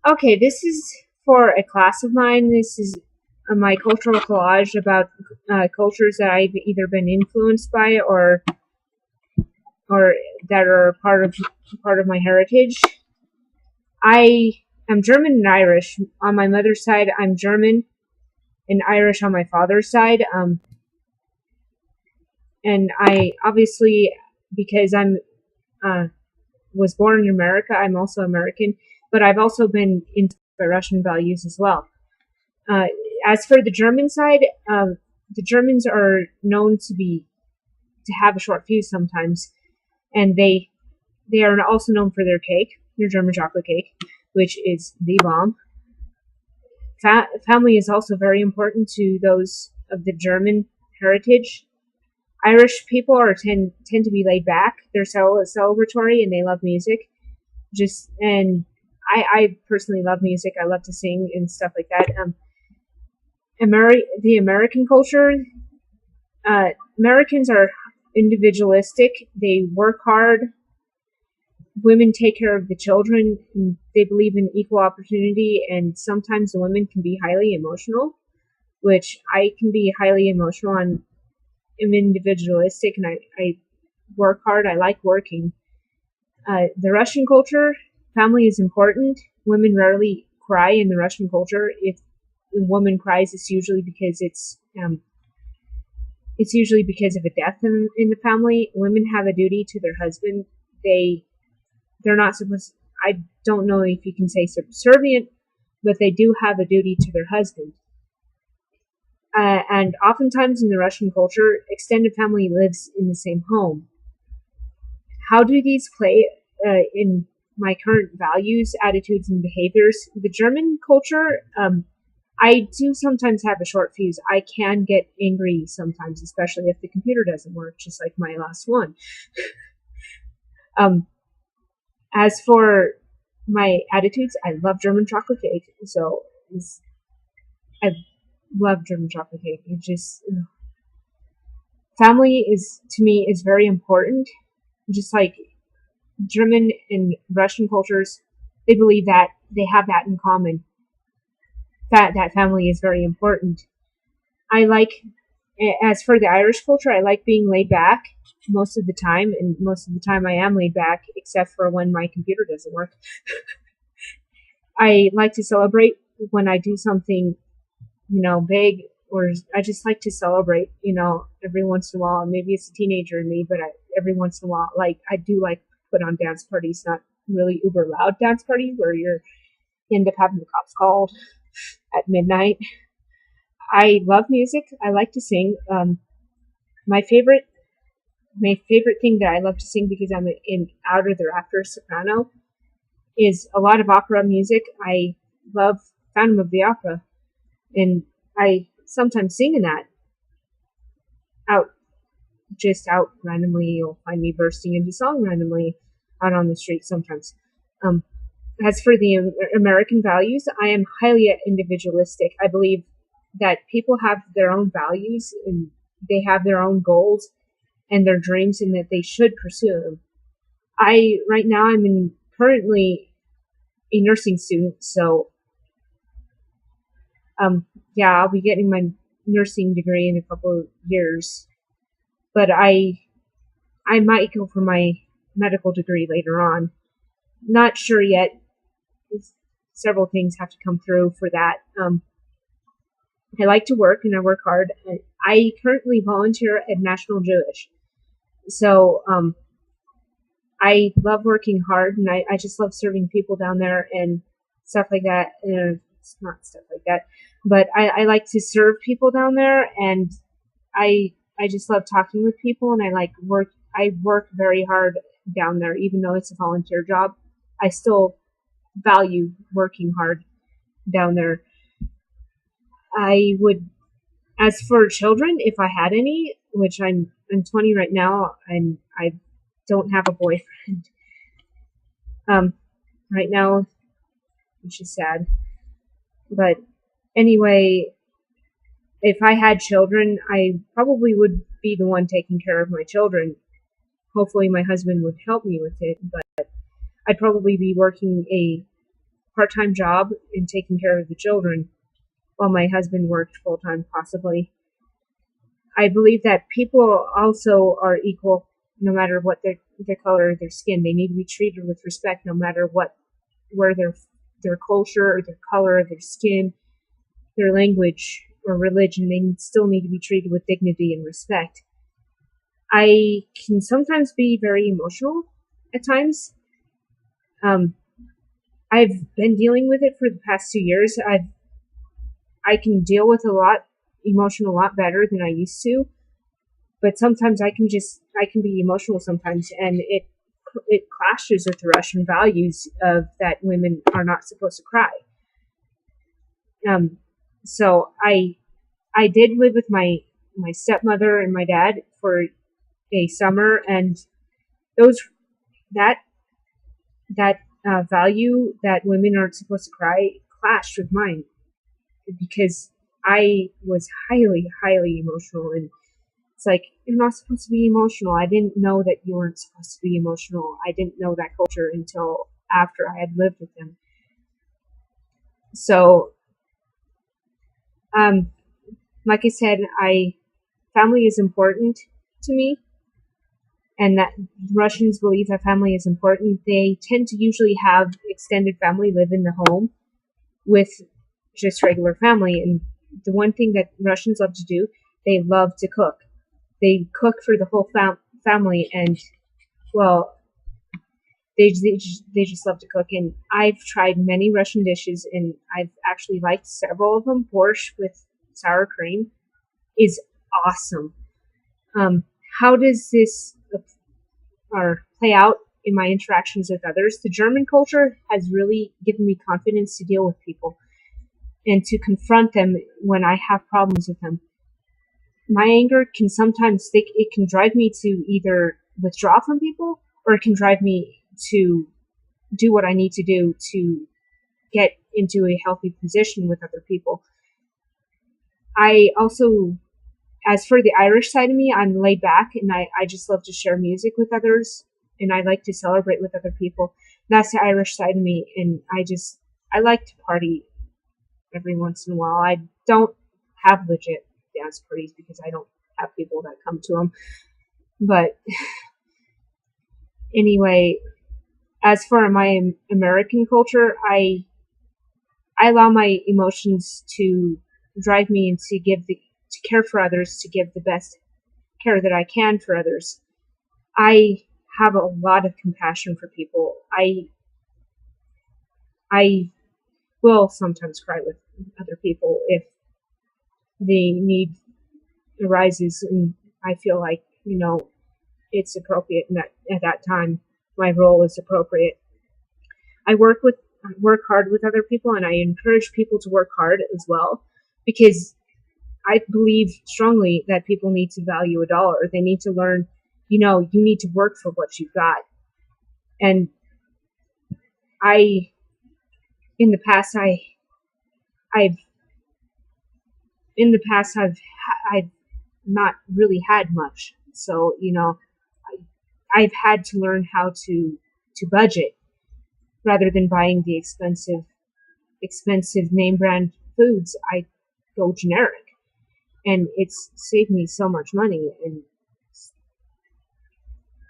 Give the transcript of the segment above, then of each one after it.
Okay, this is for a class of mine. This is my cultural collage about cultures that I've either been influenced by or that are part of my heritage. I am German and Irish. On my mother's side, I'm German and Irish on my father's side. And I obviously, because I'm uh, was born in America, I'm also American, but I've also been into Russian values as well. Uh, as for the German side, the Germans are known to have a short fuse sometimes, and they are also known for their cake, their German chocolate cake, which is the bomb. Family is also very important to those of the German heritage. Irish people tend to be laid back. They're celebratory and they love music. I personally love music. I love to sing and stuff like that. The American culture, Americans are individualistic. They work hard. Women take care of the children. And they believe in equal opportunity, and sometimes the women can be highly emotional, which I can be highly emotional. I'm individualistic, and I work hard. I like working. The Russian culture, family is important. Women rarely cry in the Russian culture. If a woman cries, it's usually because of a death in the family. Women have a duty to their husband. They they're not supposed. I don't know if you can say subservient, but they do have a duty to their husband. And oftentimes in the Russian culture, extended family lives in the same home. How do these play in my current values, attitudes, and behaviors? The German culture, I do sometimes have a short fuse. I can get angry sometimes, especially if the computer doesn't work, just like my last one. Um, as for my attitudes, I love German chocolate cake. I love German chocolate cake. It just family is to me is very important. Just like German and Russian cultures, they believe that they have that in common. That family is very important. I like, as for the Irish culture, I like being laid back most of the time, and most of the time I am laid back, except for when my computer doesn't work. I like to celebrate when I do something, big, or I just like to celebrate, every once in a while. Maybe it's a teenager in me, but every once in a while, like I do like put on dance parties, not really uber loud dance parties where you end up having the cops called at midnight. I love music. I like to sing. My favorite my favorite thing that I love to sing because I'm in out of the rafters soprano is a lot of opera music. I love Phantom of the Opera, and I sometimes sing in that out out randomly. You'll find me bursting into song randomly out on the street sometimes. Um, as for the American values, I am highly individualistic. I believe that people have their own values and they have their own goals and their dreams, and that they should pursue them. Right now I'm currently a nursing student, so yeah, I'll be getting my nursing degree in a couple of years. But I might go for my medical degree later on. Not sure yet. Several things have to come through for that. I like to work and I work hard. I currently volunteer at National Jewish. So I love working hard, and I just love serving people down there and stuff like that. It's not stuff like that, but I like to serve people down there, and I just love talking with people, and I work very hard down there, even though it's a volunteer job. I still value working hard down there. I would, as for children, if I had any, which I'm 20 right now, and I don't have a boyfriend. Um, right now, which is sad. But anyway, if I had children, I probably would be the one taking care of my children. Hopefully, my husband would help me with it, but I'd probably be working a part-time job and taking care of the children while my husband worked full-time, possibly. I believe that people also are equal no matter what their color of their skin. They need to be treated with respect no matter where their culture or their color of their skin, their language or religion. They still need to be treated with dignity and respect. I can sometimes be very emotional at times. I've been dealing with it for the past 2 years. I can deal with emotion a lot better than I used to, but sometimes I can be emotional sometimes, and it clashes with the Russian values of that women are not supposed to cry. So I did live with my stepmother and my dad for a summer, and that value that women aren't supposed to cry clashed with mine, because I was highly, highly emotional, and it's like, you're not supposed to be emotional. I didn't know that you weren't supposed to be emotional. I didn't know that culture until after I had lived with them. So, like I said, family is important to me, and that Russians believe that family is important. They tend to usually have extended family live in the home with just regular family. And the one thing that Russians love to do, they love to cook. They cook for the whole family, and well, they just love to cook. And I've tried many Russian dishes, and I've actually liked several of them. Borscht with sour cream is awesome. How does this play out in my interactions with others? The German culture has really given me confidence to deal with people and to confront them when I have problems with them. My anger can sometimes it can drive me to either withdraw from people, or it can drive me to do what I need to do to get into a healthy position with other people. I also, as for the Irish side of me, I'm laid back, and I just love to share music with others, and I like to celebrate with other people. That's the Irish side of me, and I like to party every once in a while. I don't have legit dance parties because I don't have people that come to them. But anyway, as for my American culture, I allow my emotions to drive me and to care for others, to give the best care that I can for others. I have a lot of compassion for people. I will sometimes cry with other people if the need arises, and I feel like, it's appropriate, and that at that time my role is appropriate. I work hard with other people, and I encourage people to work hard as well, because I believe strongly that people need to value a dollar. They need to learn, you need to work for what you've got. And in the past, I've not really had much. So, I've had to learn how to budget rather than buying the expensive name brand foods. I go generic, and it's saved me so much money, and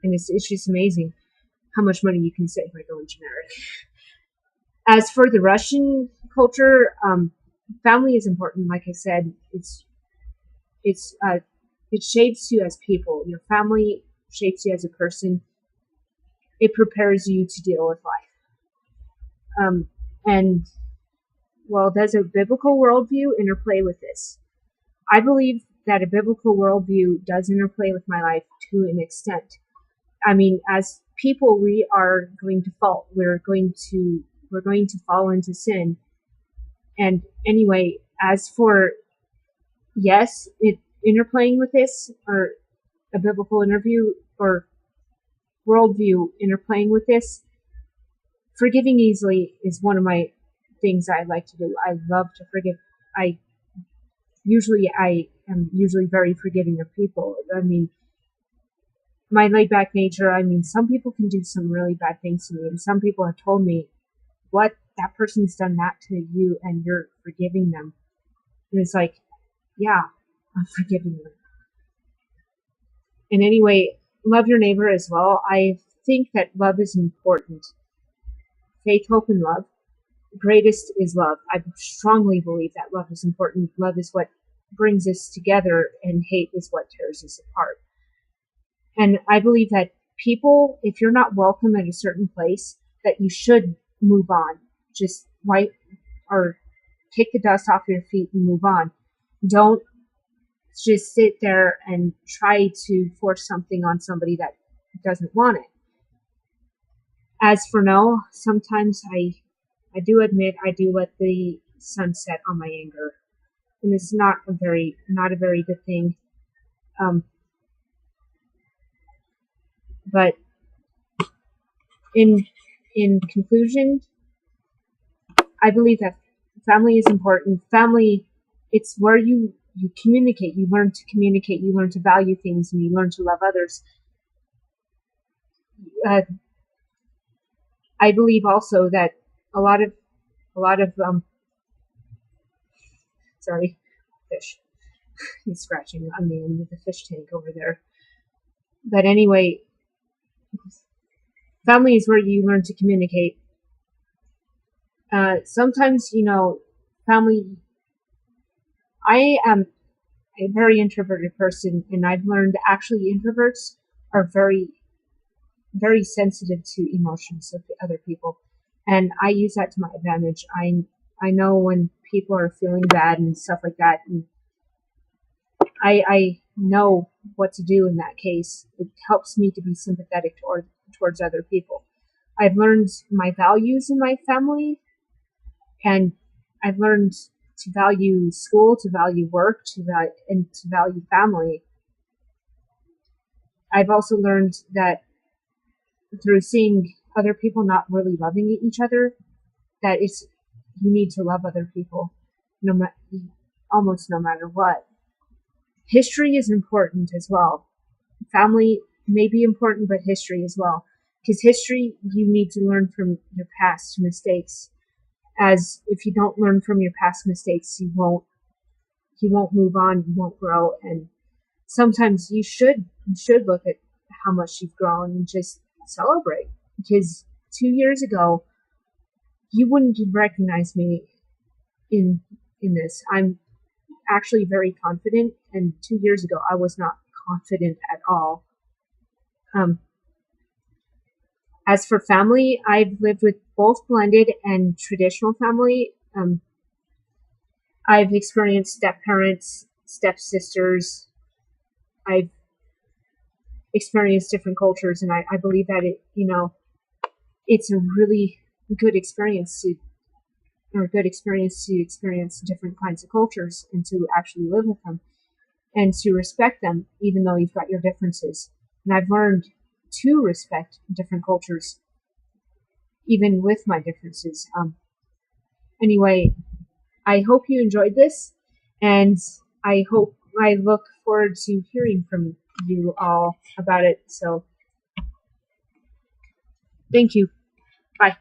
it's just amazing how much money you can save by going generic. As for the Russian culture, family is important. Like I said, it shapes you as people. Your family shapes you as a person. It prepares you to deal with life. And well, does a biblical worldview interplay with this? I believe that a biblical worldview does interplay with my life to an extent. I mean, as people, we are going to fall. We're going to fall into sin. And anyway, as for, yes, it interplaying with this, or a biblical interview or worldview interplaying with this, forgiving easily is one of my things I like to do. I love to forgive. I am usually very forgiving of people. I mean, my laid back nature, some people can do some really bad things to me, and some people have told me, what that person's done that to you and you're forgiving them. And it's like, yeah, I'm forgiving them. And anyway, love your neighbor as well. I think that love is important. Faith, hope, and love. Greatest is love. I strongly believe that love is important. Love is what brings us together, and hate is what tears us apart. And I believe that people, if you're not welcome at a certain place, that you should move on. Just wipe or kick the dust off your feet and move on. Don't just sit there and try to force something on somebody that doesn't want it. As for no, sometimes I do admit I do let the sun set on my anger, and it's not a very good thing. But in conclusion, I believe that family is important. Family, it's where you communicate. You learn to communicate. You learn to value things, and you learn to love others. I believe also that a lot of sorry, fish. He's scratching on the end of the fish tank over there. But anyway, family is where you learn to communicate. Sometimes, family. I am a very introverted person, and I've learned actually introverts are very, very sensitive to emotions of other people, and I use that to my advantage. I know when people are feeling bad and stuff like that, and I know what to do in that case. It helps me to be sympathetic towards other people. I've learned my values in my family, and I've learned to value school, to value work, and to value family. I've also learned that through seeing other people not really loving each other, that you need to love other people, almost no matter what. History is important as well. Family may be important, but history as well. Because history, you need to learn from your past mistakes. As if you don't learn from your past mistakes, you won't move on, you won't grow. And sometimes you should look at how much you've grown and just celebrate. Because 2 years ago, you wouldn't recognize me in this. I'm actually very confident, and 2 years ago I was not confident at all. As for family, I've lived with both blended and traditional family. I've experienced step-parents, step-sisters. I've experienced different cultures, and I believe that it's a really good experience to experience different kinds of cultures and to actually live with them and to respect them, even though you've got your differences. And I've learned to respect different cultures, even with my differences. Anyway, I hope you enjoyed this, and I look forward to hearing from you all about it. So, thank you. Bye.